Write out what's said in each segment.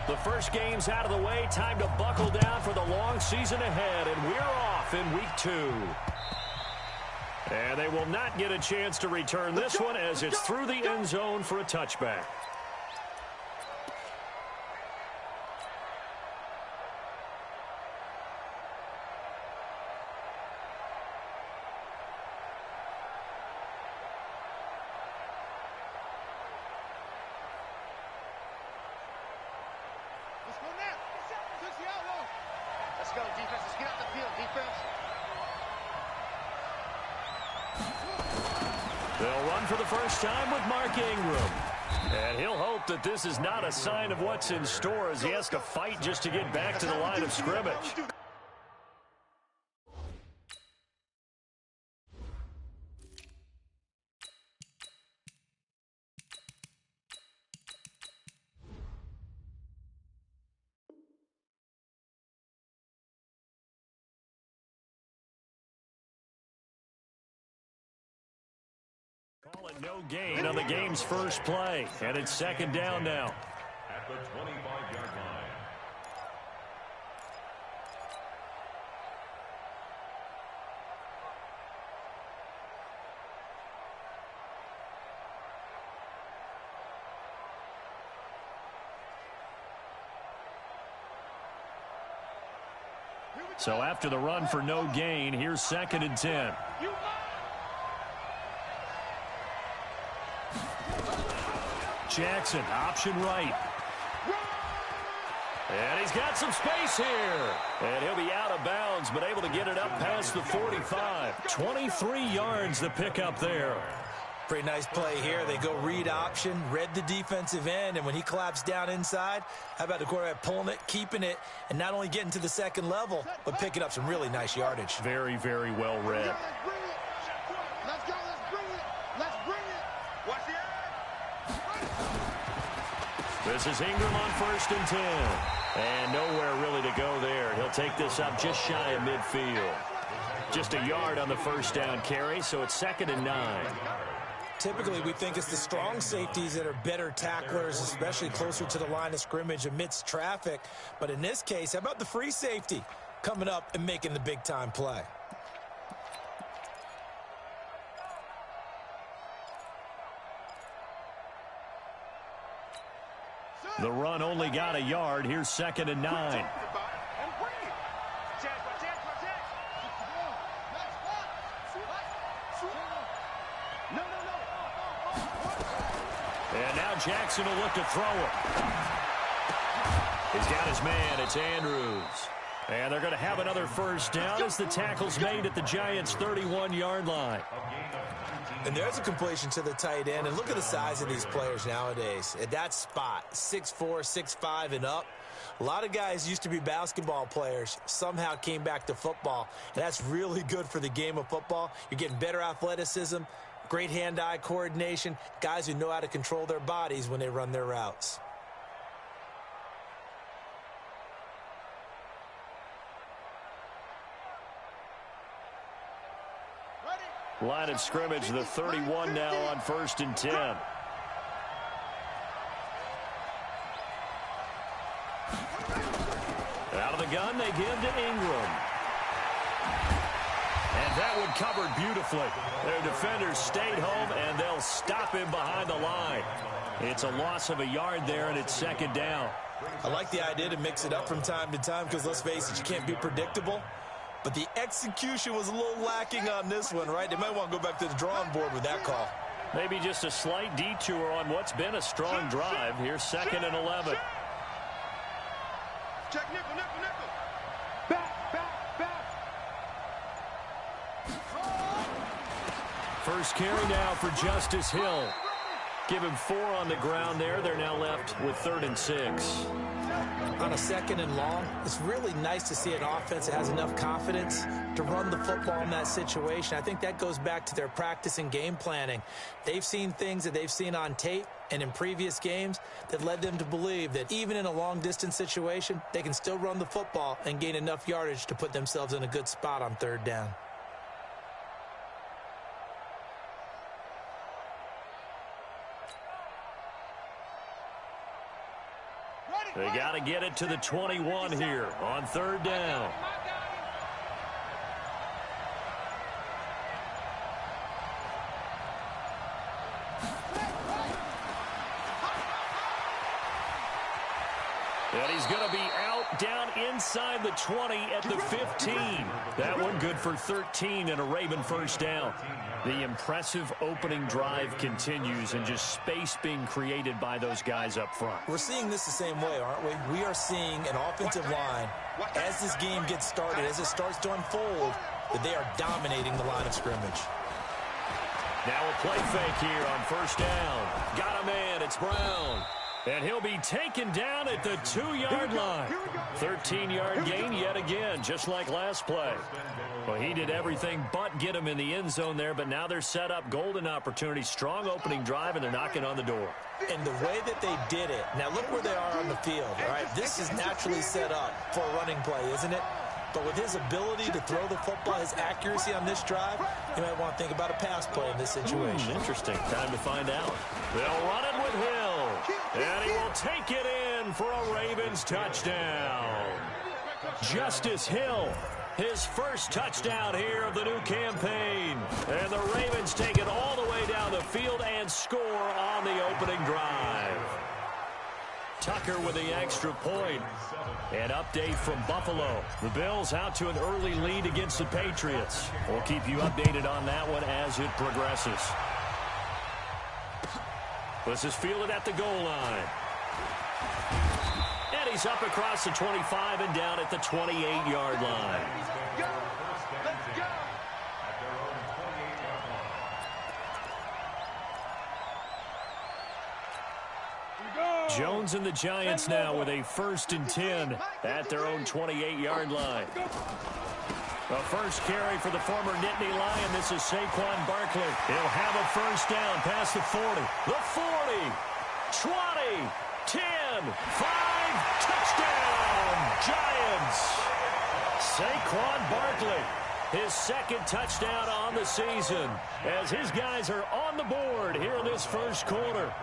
The first game's out of the way. Time to buckle down for the long season ahead, and we're off in week 2. And they will not get a chance to return this one as it's through the end zone for a touchback. Let's go, defense. Let's get out the field, defense. They'll run for the first time with Mark Ingram. And he'll hope that this is not a sign of what's in store as he has to fight just to get back to the line of scrimmage. Call it no gain on the game's first play, and it's second down now. At the 25-yard line. So after the run for no gain, here's second and 10. Jackson, option right. And he's got some space here. And he'll be out of bounds, but able to get it up past the 45. 23 yards the pickup there. Pretty nice play here. They go read option, read the defensive end, and when he collapsed down inside, how about the quarterback pulling it, keeping it, and not only getting to the second level, but picking up some really nice yardage. Very, very well read. Let's go, let's bring it. Let's bring it. Watch the This is Ingram on first and 10. And nowhere really to go there. He'll take this up just shy of midfield. Just a yard on the first down carry, so it's second and 9. Typically, we think it's the strong safeties that are better tacklers, especially closer to the line of scrimmage amidst traffic. But in this case, how about the free safety coming up and making the big-time play? The run only got a yard. Here's second and 9. And now Jackson will look to throw it. He's got his man. It's Andrews. And they're going to have another first down as the tackle's made at the Giants' 31-yard line. And there's a completion to the tight end. And look at the size of these players nowadays. At that spot, 6'4", 6'5", and up. A lot of guys used to be basketball players, somehow came back to football. And that's really good for the game of football. You're getting better athleticism, great hand-eye coordination, guys who know how to control their bodies when they run their routes. Line of scrimmage, the 31 now on first and 10. Out of the gun, they give to Ingram. And that one covered beautifully. Their defenders stayed home, and they'll stop him behind the line. It's a loss of a yard there, and it's second down. I like the idea to mix it up from time to time because, let's face it, you can't be predictable. But the execution was a little lacking on this one, right? They might want to go back to the drawing board with that call. Maybe just a slight detour on what's been a strong drive. Here's second and 11. Check nickel, nickel, nickel. Back, back, back. First carry now for Justice Hill. Give him 4 on the ground there. They're now left with 3rd and 6. On a second and long, it's really nice to see an offense that has enough confidence to run the football in that situation. I think that goes back to their practice and game planning. They've seen things that they've seen on tape and in previous games that led them to believe that even in a long-distance situation, they can still run the football and gain enough yardage to put themselves in a good spot on 3rd down. Ready. They got to get it to the 21 here on third down. And he's going to be out down inside the 20 at the 15. That one good for 13 and a Raven first down. The impressive opening drive continues and just space being created by those guys up front. We're seeing this the same way, aren't we? We are seeing an offensive line, as this game gets started, as it starts to unfold, that they are dominating the line of scrimmage. Now a play fake here on first down. Got a man, it's Brown. And he'll be taken down at the 2-yard line. 13-yard gain yet again, just like last play. Well, he did everything but get him in the end zone there, but now they're set up. Golden opportunity, strong opening drive, and they're knocking on the door. And the way that they did it, now look where they are on the field, all right? This is naturally set up for a running play, isn't it? But with his ability to throw the football, his accuracy on this drive, you might want to think about a pass play in this situation. Interesting. Time to find out. They'll run it with Hill. And he will take it in for a Ravens touchdown. Justice Hill, his first touchdown here of the new campaign. And the Ravens take it all the way down the field and score on the opening drive. Tucker with the extra point. An update from Buffalo. The Bills out to an early lead against the Patriots. We'll keep you updated on that one as it progresses. This is fielded at the goal line. And he's up across the 25 and down at the 28-yard line. Jones and the Giants now with a 1st and 10 at their own 28-yard line. A first carry for the former Nittany Lion. This is Saquon Barkley. He'll have a first down past the 40. The 40, 20, 10, 5, touchdown, Giants. Saquon Barkley, his 2nd touchdown on the season as his guys are on the board here in this first quarter.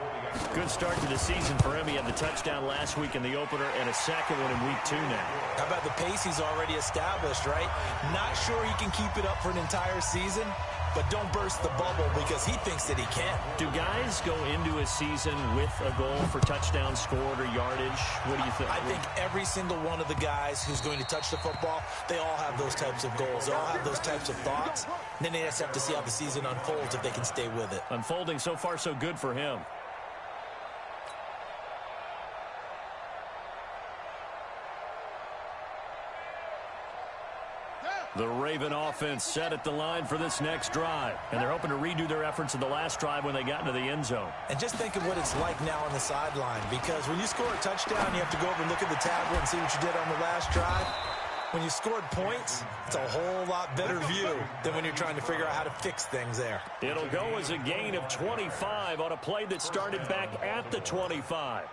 Good start to the season for him. He had the touchdown last week in the opener and a second one in week 2 now. How about the pace he's already established, right? Not sure he can keep it up for an entire season, but don't burst the bubble because he thinks that he can. Do guys go into a season with a goal for touchdowns scored or yardage? What do you think? I think every single one of the guys who's going to touch the football, they all have those types of goals. They all have those types of thoughts. And then they just have to see how the season unfolds if they can stay with it. Unfolding so far so good for him. The Raven offense set at the line for this next drive. And they're hoping to redo their efforts in the last drive when they got into the end zone. And just think of what it's like now on the sideline. Because when you score a touchdown, you have to go over and look at the tablet and see what you did on the last drive. When you scored points, it's a whole lot better view than when you're trying to figure out how to fix things there. It'll go as a gain of 25 on a play that started back at the 25.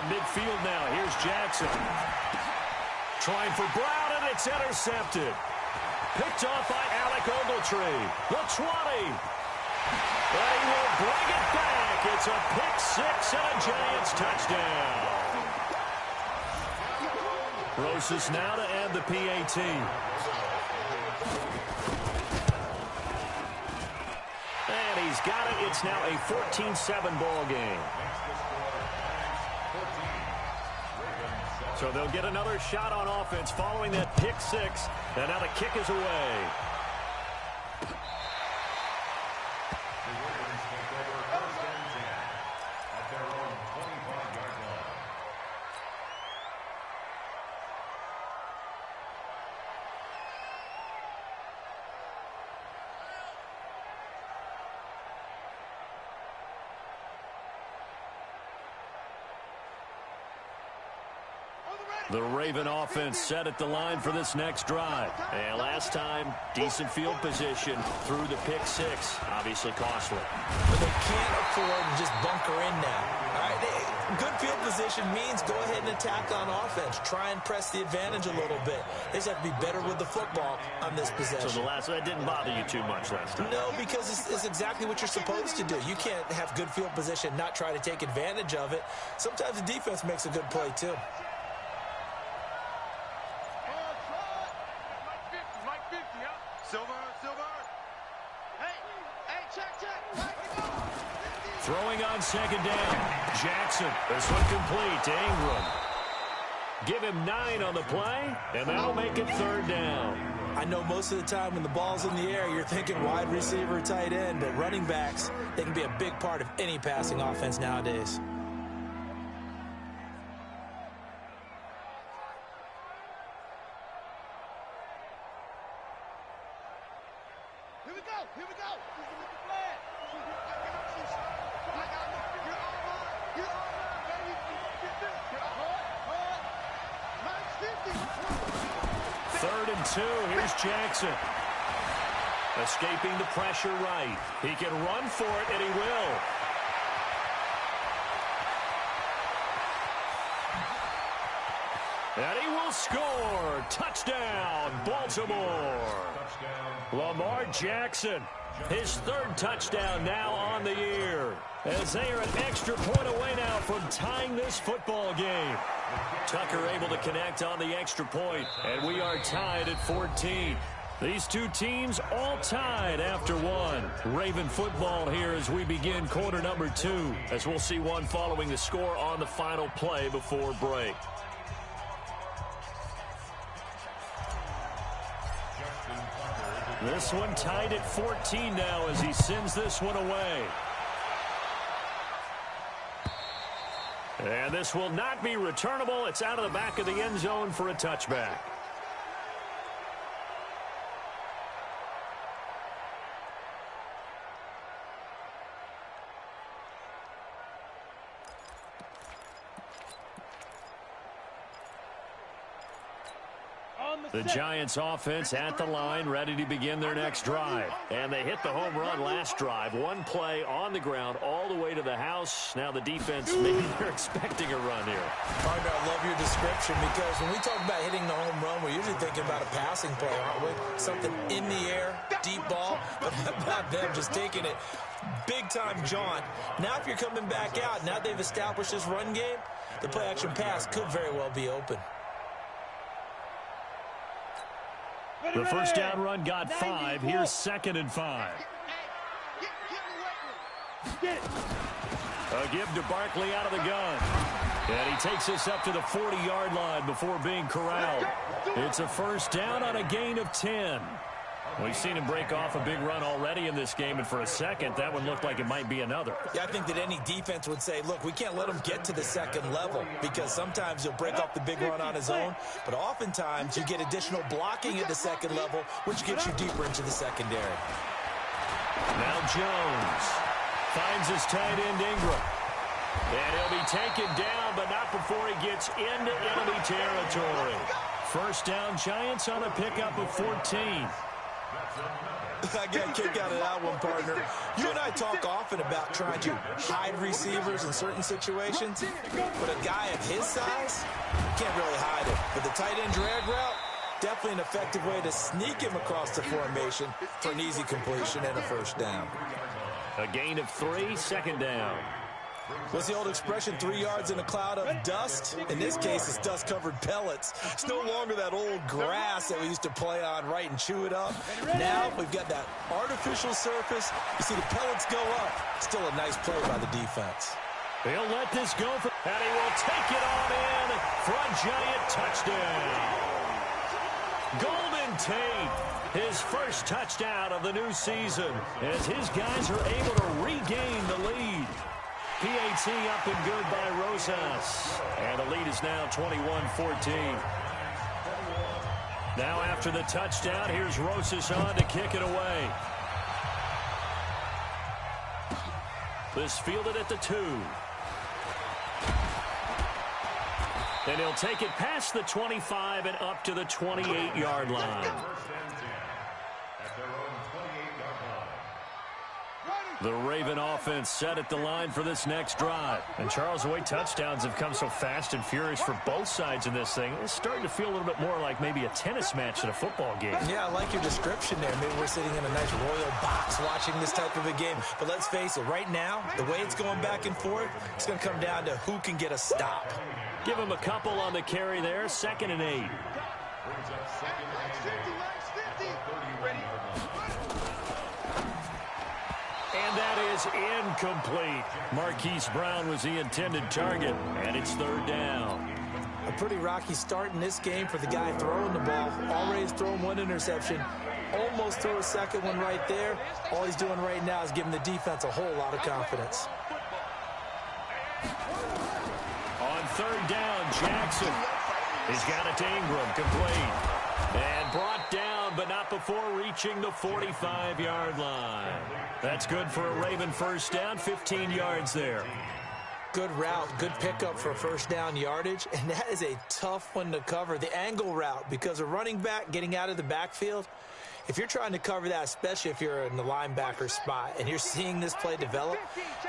Midfield now. Here's Jackson. Trying for Brown, and it's intercepted. Picked off by Alec Ogletree. The 20. And he will bring it back. It's a pick six and a Giants touchdown. Rosas now to add the PAT. And he's got it. It's now a 14-7 ball game. So they'll get another shot on offense following that pick six. And now the kick is away. The Raven offense set at the line for this next drive. And last time, decent field position through the pick six. Obviously costly. But they can't afford to just bunker in now. All right, good field position means go ahead and attack on offense. Try and press the advantage a little bit. They just have to be better with the football on this possession. So that didn't bother you too much last time? No, because it's exactly what you're supposed to do. You can't have good field position and not try to take advantage of it. Sometimes the defense makes a good play, too. Throwing on second down. Jackson. This one complete to Ingram. Give him 9 on the play, and that'll make it third down. I know most of the time when the ball's in the air, you're thinking wide receiver, tight end, but running backs, they can be a big part of any passing offense nowadays. Here we go. Here we go. Third and 2. Here's Jackson. Escaping the pressure right. He can run for it, and he will. And he will score. Touchdown, Baltimore. Lamar Jackson, his third touchdown now on the year. As they are an extra point away now from tying this football game. Tucker able to connect on the extra point, and we are tied at 14. These two teams all tied after one. Raven football here as we begin quarter number 2, as we'll see one following the score on the final play before break. This one tied at 14 now as he sends this one away. And this will not be returnable. It's out of the back of the end zone for a touchback. The Giants offense at the line, ready to begin their next drive. And they hit the home run last drive. One play on the ground all the way to the house. Now the defense, maybe they're expecting a run here. Partner, I love your description because when we talk about hitting the home run, we're usually thinking about a passing play, aren't we? Something in the air, deep ball, but not them just taking it. Big-time jaunt. Now if you're coming back out, now they've established this run game, the play-action pass could very well be open. The first down run got 5. Here's 2nd and 5. A give to Barkley out of the gun. And he takes us up to the 40-yard line before being corralled. It's a first down on a gain of 10. We've seen him break off a big run already in this game, and for a second, that one looked like it might be another. Yeah, I think that any defense would say, look, we can't let him get to the second level because sometimes he'll break off the big run on his own, but oftentimes you get additional blocking at the second level, which gets you deeper into the secondary. Now Jones finds his tight end Ingram. And he'll be taken down, but not before he gets into enemy territory. First down, Giants on a pickup of 14. I got a kick out of that one, partner. You and I talk often about trying to hide receivers in certain situations, but a guy of his size can't really hide it. But the tight end drag route, definitely an effective way to sneak him across the formation for an easy completion and a first down. A gain of 3, 2nd down. What's the old expression, 3 yards in a cloud of dust? In this case, it's dust-covered pellets. It's no longer that old grass that we used to play on, right, and chew it up. Now we've got that artificial surface. You see the pellets go up. Still a nice play by the defense. He'll let this go, and he will take it on in for a Giant touchdown. Golden Tate, his first touchdown of the new season, as his guys are able to regain the lead. PAT up and good by Rosas. And the lead is now 21-14. Now after the touchdown, here's Rosas on to kick it away. This fielded at the 2. And he'll take it past the 25 and up to the 28-yard line. The Raven offense set at the line for this next drive. And Charles, the way touchdowns have come so fast and furious for both sides in this thing, it's starting to feel a little bit more like maybe a tennis match in a football game. Yeah, I like your description there. Maybe we're sitting in a nice royal box watching this type of a game. But let's face it, right now, the way it's going back and forth, it's going to come down to who can get a stop. Give him a couple on the carry there, 2nd and 8. And that is incomplete. Marquise Brown was the intended target, and it's 3rd down. A pretty rocky start in this game for the guy throwing the ball. Already thrown 1 interception. Almost threw a second one right there. All he's doing right now is giving the defense a whole lot of confidence. On 3rd down, Jackson. He's got it to Ingram, complete. And brought down, but not before reaching the 45-yard line. That's good for a Raven first down, 15 yards there. Good route, good pickup for first down yardage, and that is a tough one to cover. The angle route, because a running back getting out of the backfield, if you're trying to cover that, especially if you're in the linebacker spot and you're seeing this play develop,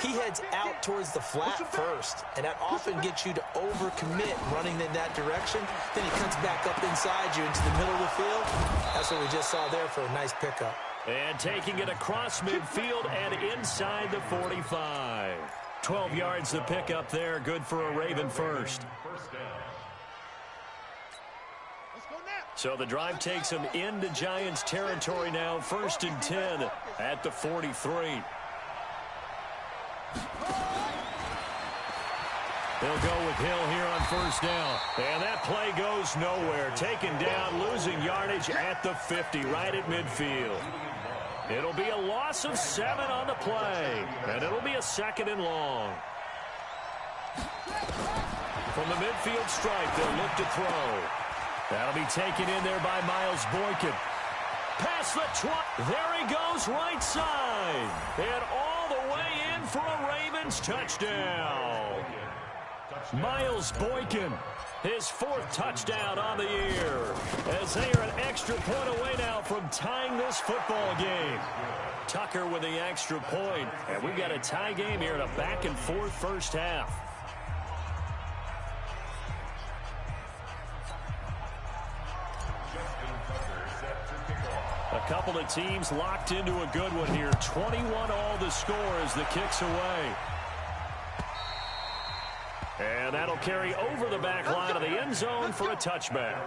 he heads out towards the flat first, and that often gets you to overcommit running in that direction. Then he cuts back up inside you into the middle of the field. That's what we just saw there for a nice pickup. And taking it across midfield and inside the 45. 12 yards to pick up there. Good for a Raven first. So the drive takes them into Giants territory now. 1st and 10 at the 43. They'll go with Hill here on 1st down. And that play goes nowhere. Taken down, losing yardage at the 50, right at midfield. It'll be a loss of 7 on the play, and it'll be a 2nd and long. From the midfield stripe, they'll look to throw. That'll be taken in there by Miles Boykin. Past the 20. There he goes, right side. And all the way in for a Ravens touchdown. Miles Boykin, his 4th touchdown on the year, as they are an extra point away now from tying this football game. Tucker with the extra point, and we've got a tie game here in a back-and-forth first half. A couple of teams locked into a good one here. 21 all the score as the kick's away. And that'll carry over the back line of the end zone for a touchback.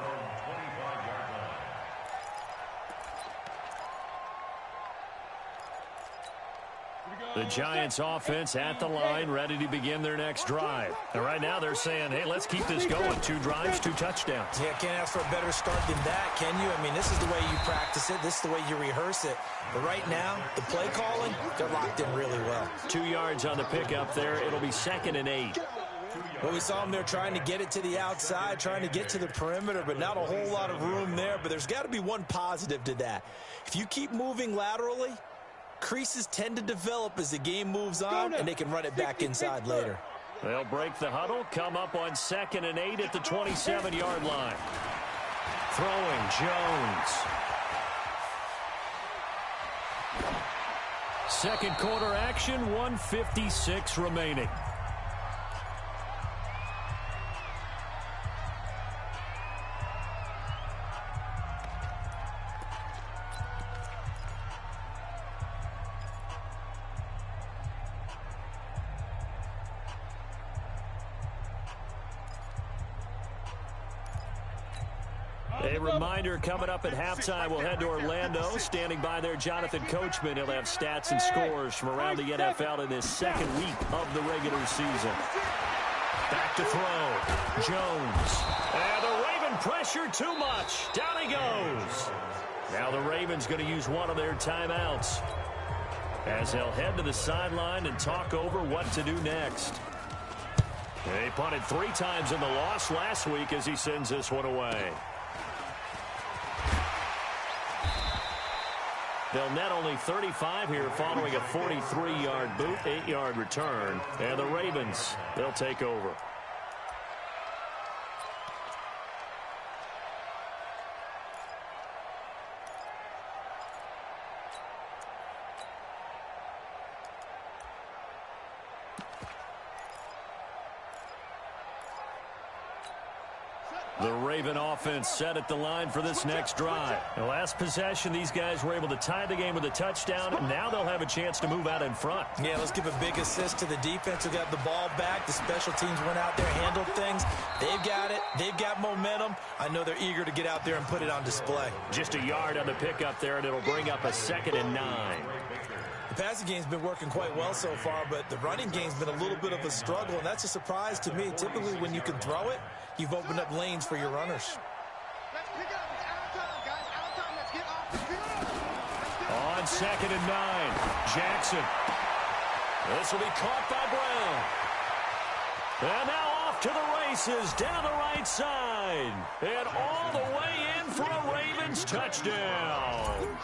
The Giants offense at the line, ready to begin their next drive. And right now they're saying, hey, let's keep this going. 2 drives, 2 touchdowns. Yeah, can't ask for a better start than that, can you? I mean, this is the way you practice it. This is the way you rehearse it. But right now, the play calling, they're locked in really well. 2 yards on the pickup there. It'll be 2nd and 8. Well, we saw them there trying to get it to the outside, trying to get to the perimeter, but not a whole lot of room there. But there's got to be one positive to that. If you keep moving laterally, creases tend to develop as the game moves on, and they can run it back inside later. They'll break the huddle, come up on 2nd and 8 at the 27-yard line. Throwing, Jones. Second quarter action, 1:56 remaining. A reminder coming up at halftime, we'll head to Orlando. Standing by there, Jonathan Coachman. He'll have stats and scores from around the NFL in this 2nd week of the regular season. Back to throw. Jones. And the Raven pressure too much. Down he goes. Now the Ravens going to use one of their timeouts, as they'll head to the sideline and talk over what to do next. They punted 3 times in the loss last week as he sends this one away. They'll net only 35 here following a 43-yard boot, 8-yard return. And the Ravens, they'll take over. The Raven offense set at the line for this next drive. The last possession, these guys were able to tie the game with a touchdown, and now they'll have a chance to move out in front. Yeah, let's give a big assist to the defense who got the ball back. The special teams went out there, handled things. They've got it. They've got momentum. I know they're eager to get out there and put it on display. Just a yard on the pickup there, and it'll bring up a 2nd and 9. The passing game's been working quite well so far, but the running game's been a little bit of a struggle, and that's a surprise to me. Typically, when you can throw it, you've opened up lanes for your runners. Let's pick it up. It's out of time, guys. Out of time. Let's get off the field. On 2nd and 9, Jackson. This will be caught by Brown. And now off to the races down the right side. And all the way in for a Ravens touchdown.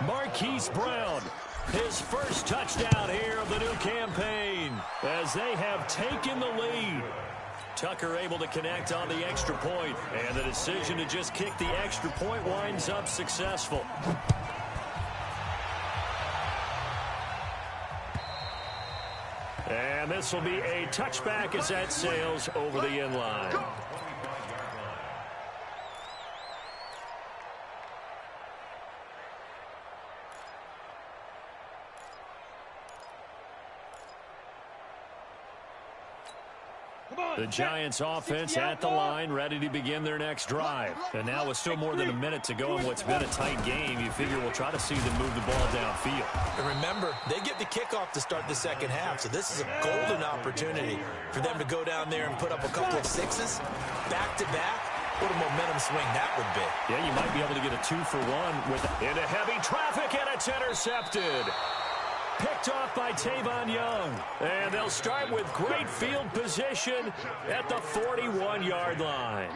Marquise Brown, his first touchdown here of the new campaign as they have taken the lead. Tucker able to connect on the extra point, and the decision to just kick the extra point winds up successful. And this will be a touchback as that sails over the end line. The Giants offense at the line, ready to begin their next drive. And now with still more than a minute to go in what's been a tight game, you figure we'll try to see them move the ball downfield. And remember, they get the kickoff to start the second half, so this is a golden opportunity for them to go down there and put up a couple of sixes back-to-back. What a momentum swing that would be. Yeah, you might be able to get a 2-for-1 with into heavy traffic, and it's intercepted. Picked off by Tavon Young. And they'll start with great field position at the 41-yard line.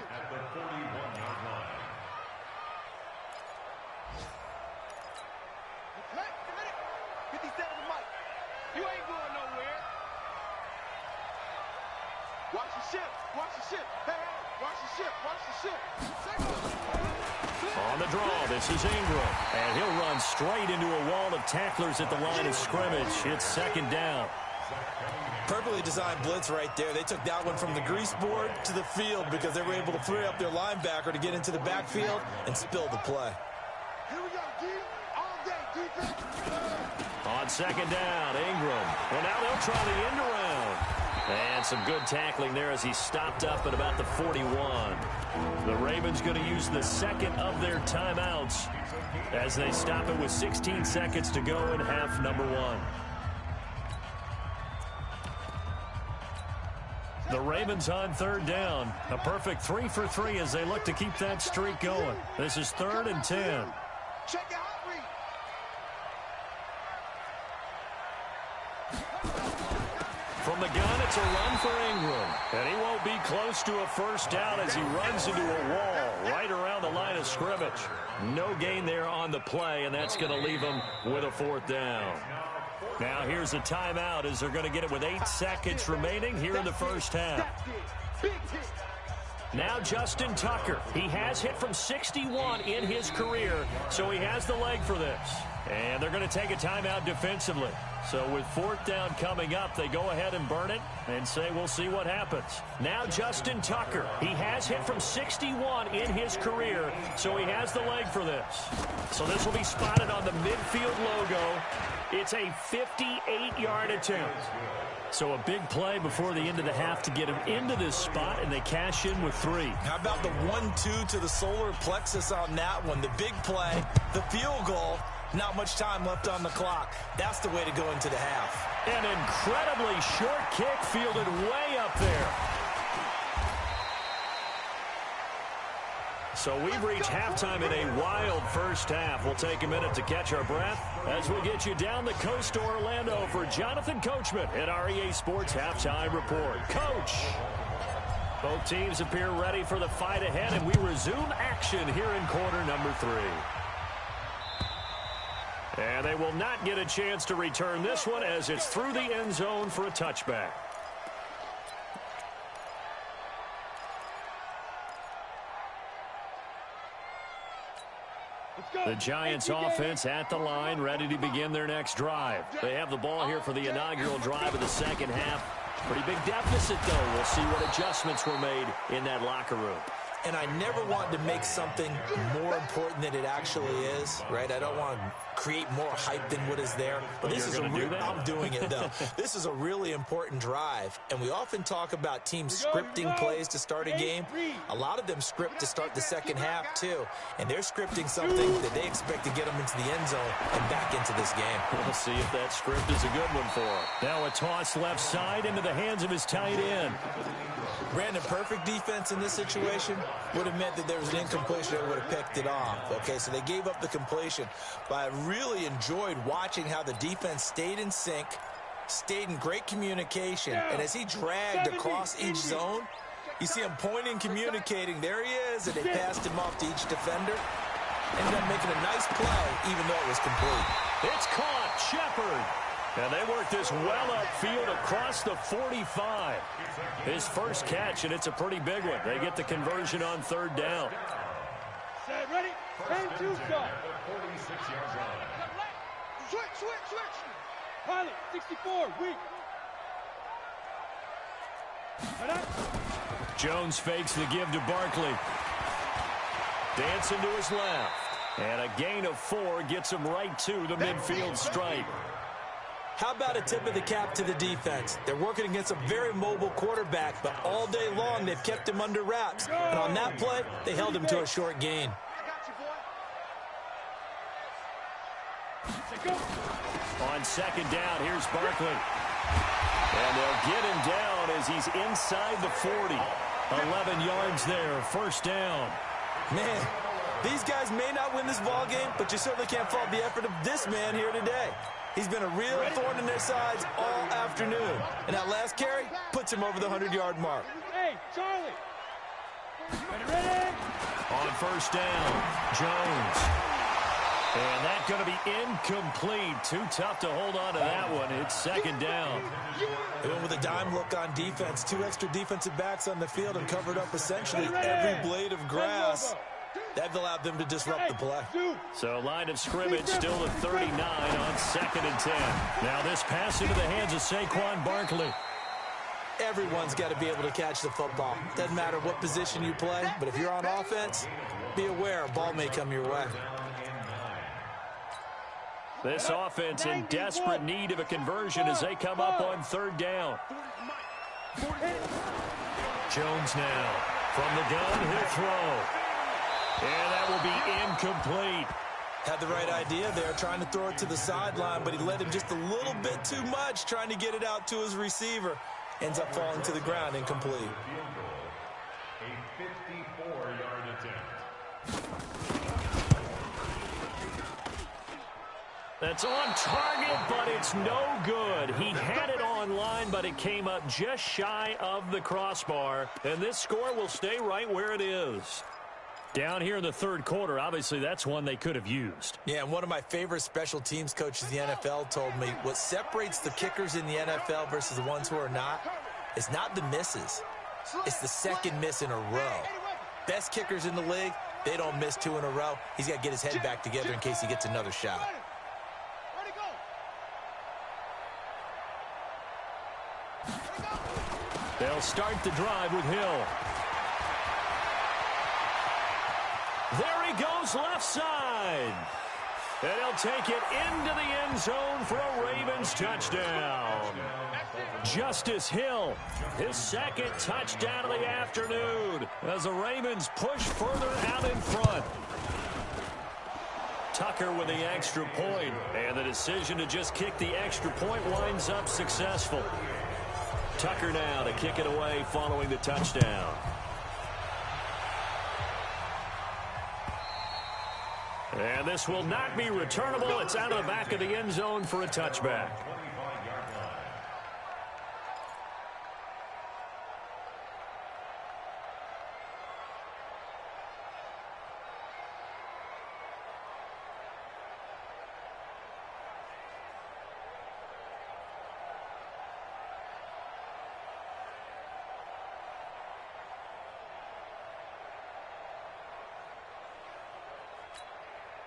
You ain't going nowhere. Watch the ship. Watch the ship. Hey, watch the ship. Watch the ship. On the draw, this is Ingram. And he'll run straight into a wall of tacklers at the line of scrimmage. It's 2nd down. Perfectly designed blitz right there. They took that one from the grease board to the field because they were able to free up their linebacker to get into the backfield and spill the play. Here we go, D. All day, defense. On 2nd down, Ingram. Well, now they'll try the end around. And some good tackling there as he stopped up at about the 41. The Ravens going to use the 2nd of their timeouts as they stop it with 16 seconds to go in half number 1. The Ravens on 3rd down. A perfect 3 for 3 as they look to keep that streak going. This is 3rd and 10. Check out read. From the gun, it's a run for Ingram. And he won't be close to a first down as he runs into a wall right around the line of scrimmage. No gain there on the play, and that's going to leave him with a 4th down. Now here's a timeout as they're going to get it with 8 seconds remaining here in the first half. Now Justin Tucker. He has hit from 61 in his career, so he has the leg for this. And they're going to take a timeout defensively. So with 4th down coming up, they go ahead and burn it and say we'll see what happens. Now Justin Tucker. He has hit from 61 in his career, so he has the leg for this. So this will be spotted on the midfield logo. It's a 58-yard attempt. So a big play before the end of the half to get him into this spot, and they cash in with 3. How about the 1-2 to the solar plexus on that one? The big play, the field goal, not much time left on the clock. That's the way to go into the half. An incredibly short kick fielded way up there. So we've reached halftime in a wild first half. We'll take a minute to catch our breath as we get you down the coast to Orlando for Jonathan Coachman at our EA Sports Halftime Report. Coach, both teams appear ready for the fight ahead, and we resume action here in quarter number 3. And they will not get a chance to return this one as it's through the end zone for a touchback. The Giants offense at the line, ready to begin their next drive. They have the ball here for the inaugural drive of the second half. Pretty big deficit, though. We'll see what adjustments were made in that locker room. And I never want to make something more important than it actually is, right? I don't want to create more hype than what is there. But this is I'm doing it, though. This is a really important drive. And we often talk about teams scripting plays to start a game. A lot of them script to start the second half, too. And they're scripting something that they expect to get them into the end zone and back into this game. We'll see if that script is a good one for him. Now a toss left side into the hands of his tight end. Brandon, perfect defense in this situation would have meant that there was an incompletion that would have picked it off. Okay, so they gave up the completion. But I really enjoyed watching how the defense stayed in sync, stayed in great communication. And as he dragged across each zone, you see him pointing, communicating. There he is, and they passed him off to each defender. Ended up making a nice play, even though it was complete. It's caught. Shepard. And they work this well upfield across the 45. His first catch, and it's a pretty big one. They get the conversion on third down. Set, ready? 10-2 start. Switch. Pilot, 64, weak. Jones fakes the give to Barkley. Dancing to his left. And a gain of 4 gets him right to the midfield stripe. How about a tip of the cap to the defense? They're working against a very mobile quarterback, but all day long they've kept him under wraps. And on that play, they held him to a short gain. On second down, here's Barkley. And they'll get him down as he's inside the 40. 11 yards there, first down. Man, these guys may not win this ball game, but you certainly can't fault the effort of this man here today. He's been a real thorn in their sides all afternoon. And that last carry puts him over the 100-yard mark. Hey, Charlie. Ready? On first down, Jones. And that's going to be incomplete. Too tough to hold on to that one. It's second down. They went with a dime look on defense. 2 extra defensive backs on the field and covered up essentially every blade of grass. That allowed them to disrupt the play. So line of scrimmage still at 39 on second and 10. Now this pass into the hands of Saquon Barkley. Everyone's got to be able to catch the football. Doesn't matter what position you play, but if you're on offense, be aware a ball may come your way. This offense in desperate need of a conversion as they come up on third down. Jones now from the gun, he'll throw. And that will be incomplete. Had the right idea there, trying to throw it to the sideline, but he led him just a little bit too much, trying to get it out to his receiver. Ends up falling to the ground, incomplete. A 54-yard attempt. That's on target, but it's no good. He had it on line, but it came up just shy of the crossbar. And this score will stay right where it is. Down here in the third quarter, obviously that's one they could have used. Yeah, and one of my favorite special teams coaches in the NFL told me what separates the kickers in the NFL versus the ones who are not is not the misses. It's the second miss in a row. Best kickers in the league, they don't miss 2 in a row. He's got to get his head back together in case he gets another shot. They'll start the drive with Hill. There he goes left side. And he'll take it into the end zone for a Ravens touchdown. Justice Hill, his second touchdown of the afternoon as the Ravens push further out in front. Tucker with the extra point, and the decision to just kick the extra point winds up successful. Tucker now to kick it away following the touchdown. And this will not be returnable. It's out of the back of the end zone for a touchback.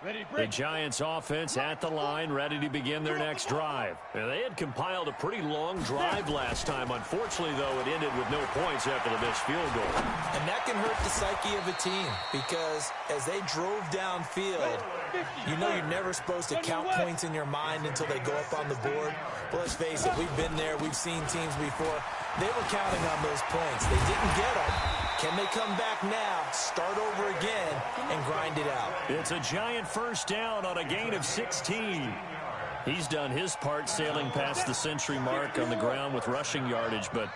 The Giants offense at the line, ready to begin their next drive. And they had compiled a pretty long drive last time. Unfortunately, though, it ended with no points after the missed field goal. And that can hurt the psyche of a team because as they drove downfield, you know you're never supposed to count points in your mind until they go up on the board. But let's face it, we've been there. We've seen teams before. They were counting on those points. They didn't get them. Can they come back now, start over again, and grind it out? It's a Giant first down on a gain of 16. He's done his part sailing past the century mark on the ground with rushing yardage, but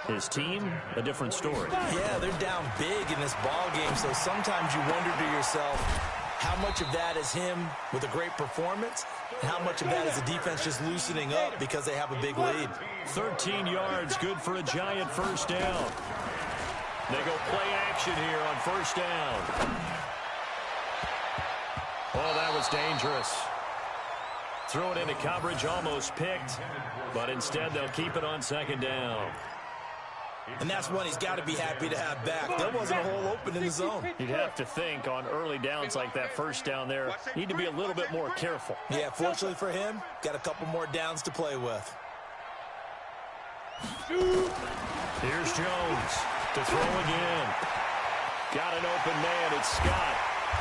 his team, a different story. Yeah, they're down big in this ball game, so sometimes you wonder to yourself how much of that is him with a great performance and how much of that is the defense just loosening up because they have a big lead. 13 yards, good for a Giant first down. They go play action here on first down. Oh, that was dangerous. Throw it into coverage, almost picked, but instead they'll keep it on second down. And that's one he's got to be happy to have back. There wasn't a hole open in the zone. You'd have to think on early downs like that first down there, need to be a little bit more careful. Yeah, fortunately for him, got a couple more downs to play with. Here's Jones to throw again. Got an open man, it's Scott.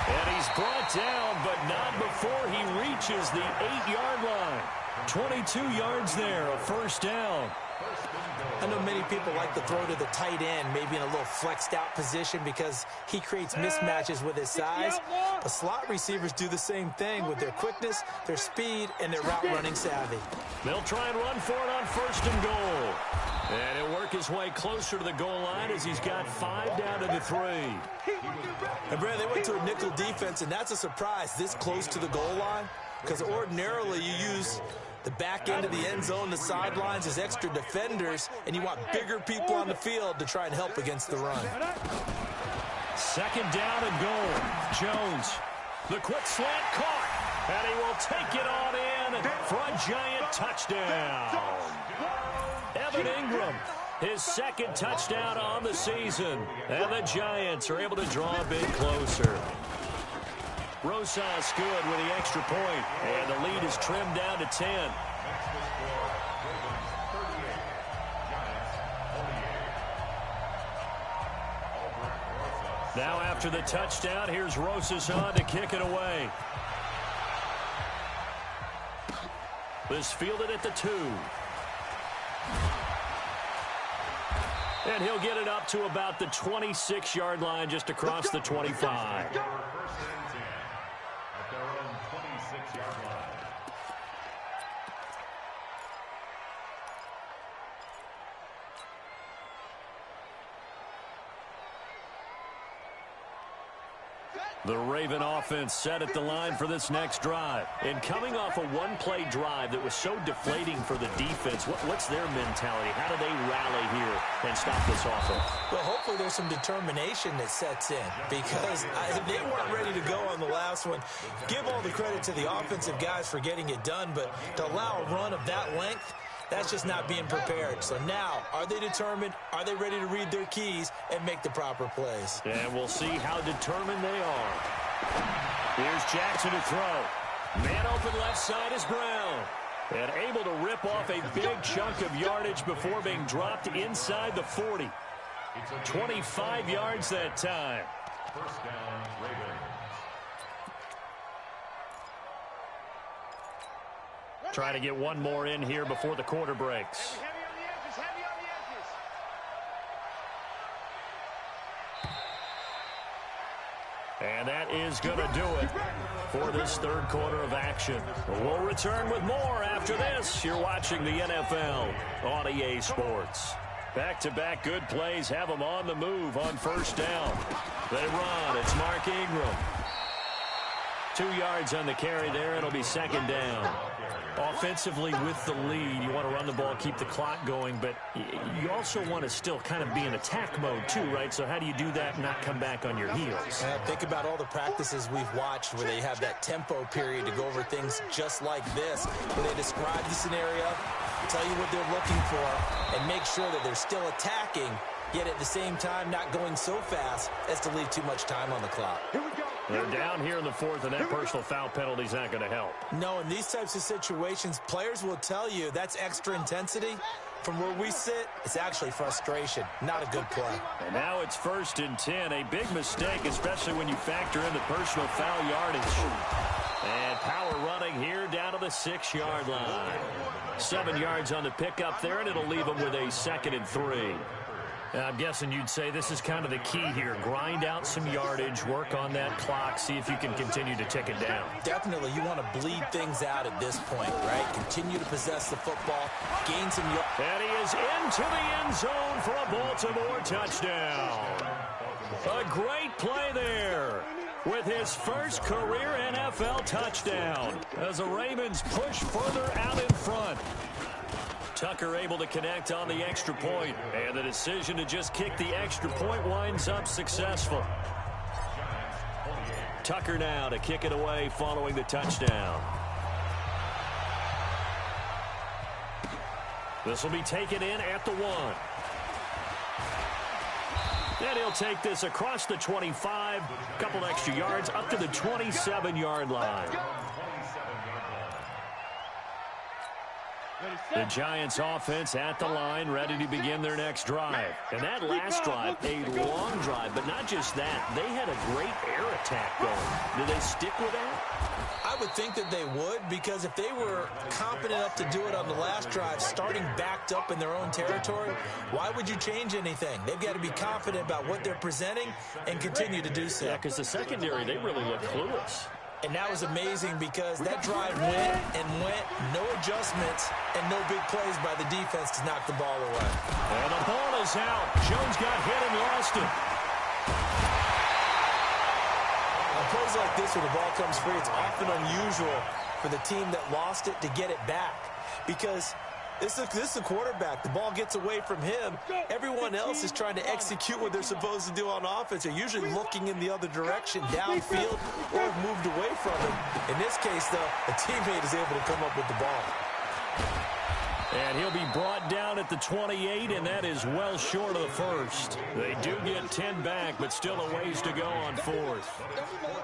And he's brought down, but not before he reaches the 8-yard line. 22 yards there, a first down. I know many people like to throw to the tight end, maybe in a little flexed out position because he creates mismatches with his size. But slot receivers do the same thing with their quickness, their speed, and their route running savvy. They'll try and run for it on first and goal. And he'll work his way closer to the goal line as he's got 5 down to the 3. And Brad, they went to a nickel defense, and that's a surprise this close to the goal line because ordinarily you use the back end of the end zone, the sidelines as extra defenders, and you want bigger people on the field to try and help against the run. Second down and goal. Jones, the quick slant caught, and he will take it on in for a Giant touchdown. Evan Ingram, his second touchdown on the season, and the Giants are able to draw a bit closer. Rosas good with the extra point, and the lead is trimmed down to 10. Now after the touchdown, here's Rosas on to kick it away. This fielded at the 2. And he'll get it up to about the 26-yard line just across the 25. The Raven offense set at the line for this next drive. And coming off a one-play drive that was so deflating for the defense, what's their mentality? How do they rally here and stop this offense? Well, hopefully there's some determination that sets in because they weren't ready to go on the last one. Give all the credit to the offensive guys for getting it done, but to allow a run of that length, that's just not being prepared. So now, are they determined? Are they ready to read their keys and make the proper plays? And we'll see how determined they are. Here's Jackson to throw. Man open left side is Brown. And able to rip off a big chunk of yardage before being dropped inside the 40. 25 yards that time. First down, Ravens. Trying to get one more in here before the quarter breaks. Heavy on the edges, heavy on the edges. And that is going to do it for this third quarter of action. We'll return with more after this. You're watching the NFL on EA Sports. Back-to-back good plays have them on the move on first down. They run. It's Mark Ingram. 2 yards on the carry there. It'll be second down. Offensively with the lead, you want to run the ball, keep the clock going, but you also want to still kind of be in attack mode too, right? So how do you do that and not come back on your heels? Think about all the practices we've watched where they have that tempo period to go over things just like this, where they describe the scenario, tell you what they're looking for, and make sure that they're still attacking, yet at the same time not going so fast as to leave too much time on the clock. Here we go. They're down here in the fourth, and that personal foul penalty is not going to help. No, in these types of situations, players will tell you that's extra intensity. From where we sit, it's actually frustration, not a good play. And now it's 1st and 10, a big mistake, especially when you factor in the personal foul yardage. And power running here down to the 6-yard line. 7 yards on the pickup there, and it'll leave them with a 2nd and 3. I'm guessing you'd say this is kind of the key here. Grind out some yardage, work on that clock, see if you can continue to tick it down. Definitely, you want to bleed things out at this point, right? Continue to possess the football, gain some yards. And he is into the end zone for a Baltimore touchdown. A great play there with his first career NFL touchdown as the Ravens push further out in front. Tucker able to connect on the extra point, and the decision to just kick the extra point winds up successful. Tucker now to kick it away following the touchdown. This will be taken in at the 1. And he'll take this across the 25, a couple extra yards up to the 27-yard line. The Giants offense at the line, ready to begin their next drive. And that last drive, a long drive, but not just that. They had a great air attack going. Do they stick with that? I would think that they would, because if they were confident enough to do it on the last drive, starting backed up in their own territory, why would you change anything? They've got to be confident about what they're presenting and continue to do so. Yeah, because the secondary, they really look clueless. And that was amazing because that drive went and went, no adjustments, and no big plays by the defense to knock the ball away. And the ball is out. Jones got hit and lost it. On plays like this where the ball comes free, it's often unusual for the team that lost it to get it back. Because this is a quarterback. The ball gets away from him. Everyone else is trying to execute what they're supposed to do on offense. They're usually looking in the other direction, downfield, or have moved away from him. In this case, though, a teammate is able to come up with the ball. And he'll be brought down at the 28, and that is well short of the first. They do get 10 back, but still a ways to go on 4th.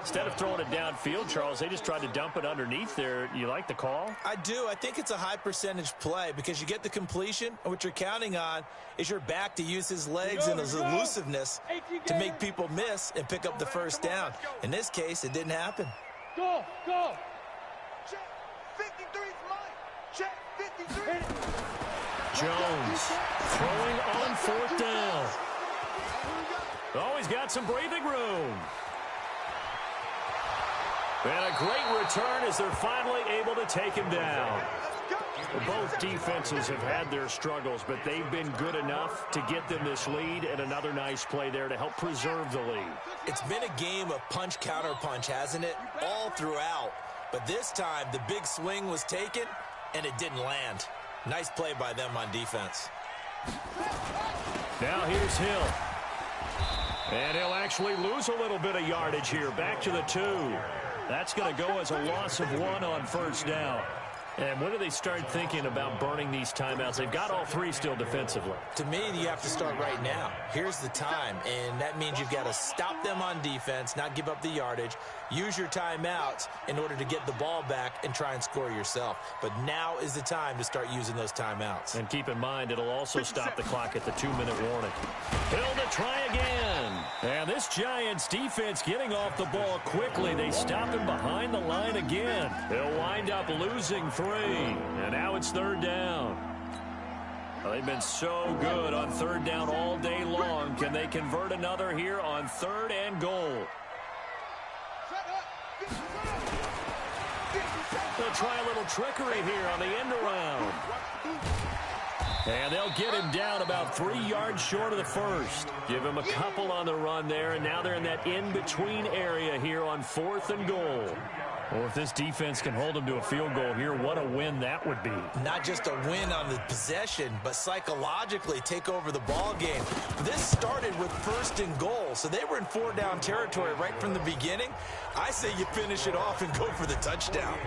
Instead of throwing it downfield, Charles, they just tried to dump it underneath there. You like the call? I do. I think it's a high percentage play because you get the completion, and what you're counting on is your back to use his legs and his elusiveness to make people miss and pick up the first down. In this case, it didn't happen. Go! Check 53's mine. Check 53. Jones throwing on 4th down. Oh, he's got some breathing room. And a great return as they're finally able to take him down. Both defenses have had their struggles, but they've been good enough to get them this lead, and another nice play there to help preserve the lead. It's been a game of punch-counter-punch, hasn't it? All throughout. But this time, the big swing was taken, and it didn't land. Nice play by them on defense. Now here's Hill. And he'll actually lose a little bit of yardage here. Back to the 2. That's going to go as a loss of 1 on 1st down. And when do they start thinking about burning these timeouts? They've got all 3 still defensively. To me, you have to start right now. Here's the time, and that means you've got to stop them on defense, not give up the yardage, use your timeouts in order to get the ball back and try and score yourself. But now is the time to start using those timeouts. And keep in mind, it'll also stop the clock at the 2-minute warning. Hill to try again. And this Giants defense getting off the ball quickly. They stop him behind the line again. They'll wind up losing 3. And now it's 3rd down. Well, they've been so good on 3rd down all day long. Can they convert another here on 3rd and goal? They'll try a little trickery here on the end around. And they'll get him down about 3 yards short of the first. Give him a couple on the run there, and now they're in that in-between area here on 4th and goal. Well, if this defense can hold them to a field goal here, what a win that would be. Not just a win on the possession, but psychologically take over the ball game. This started with 1st and goal, so they were in 4-down territory right from the beginning. I say you finish it off and go for the touchdown.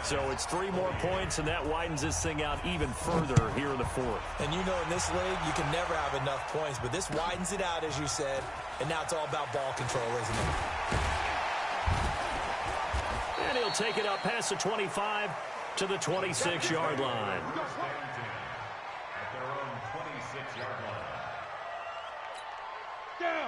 So it's 3 more points, and that widens this thing out even further here in the 4th. And you know in this league, you can never have enough points, but this widens it out, as you said, and now it's all about ball control, isn't it? will take it up past the 25 to the 26-yard line. At their own 26-yard line.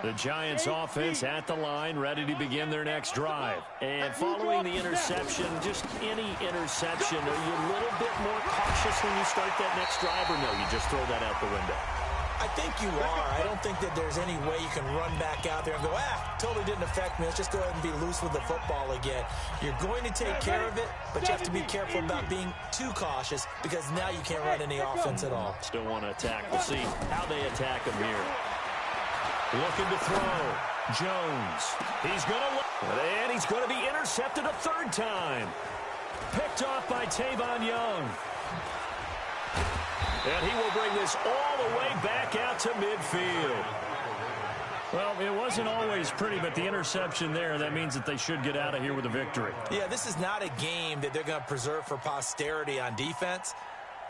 The Giants offense at the line, ready to begin their next drive. And following the interception, just any interception, are you a little bit more cautious when you start that next drive, or no, you just throw that out the window? I think you are. I don't think that there's any way you can run back out there and go, totally didn't affect me. Let's just go ahead and be loose with the football again. You're going to take care of it, but you have to be careful about being too cautious because now you can't run any offense at all. Still want to attack. We'll see how they attack him here. Looking to throw. Jones. He's going to look. And he's going to be intercepted a third time. Picked off by Tavon Young. And he will bring this all the way back out to midfield. Well, it wasn't always pretty, but the interception there, that means that they should get out of here with a victory. Yeah, this is not a game that they're going to preserve for posterity on defense,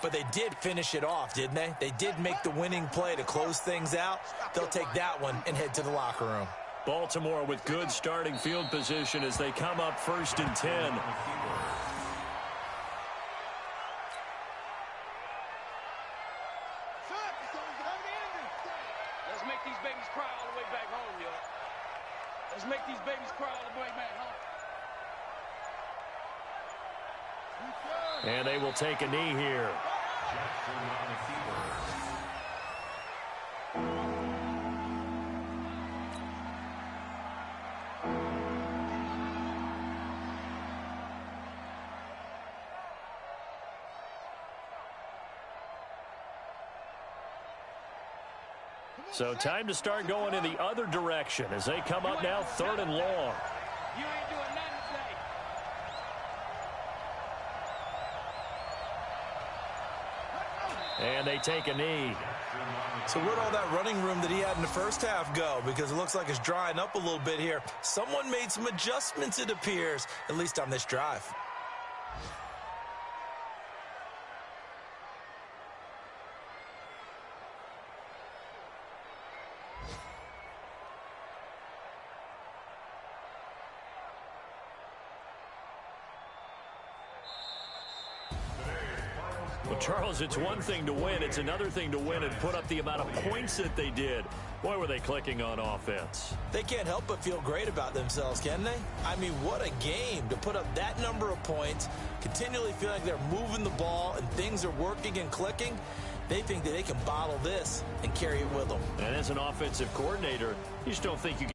but they did finish it off, didn't they? They did make the winning play to close things out. They'll take that one and head to the locker room. Baltimore with good starting field position as they come up 1st and 10. Let's make these babies cry all the way back home, yo. Let's make these babies cry all the way back home. And they will take a knee here. So time to start going in the other direction as they come up now 3rd and long. You ain't doing nothing today. And they take a knee. So where'd all that running room that he had in the first half go? Because it looks like it's drying up a little bit here. Someone made some adjustments, it appears, at least on this drive. Well, Charles, it's one thing to win. It's another thing to win and put up the amount of points that they did. Boy, were they clicking on offense. They can't help but feel great about themselves, can they? I mean, what a game to put up that number of points, continually feel like they're moving the ball and things are working and clicking. They think that they can bottle this and carry it with them. And as an offensive coordinator, you just don't think you can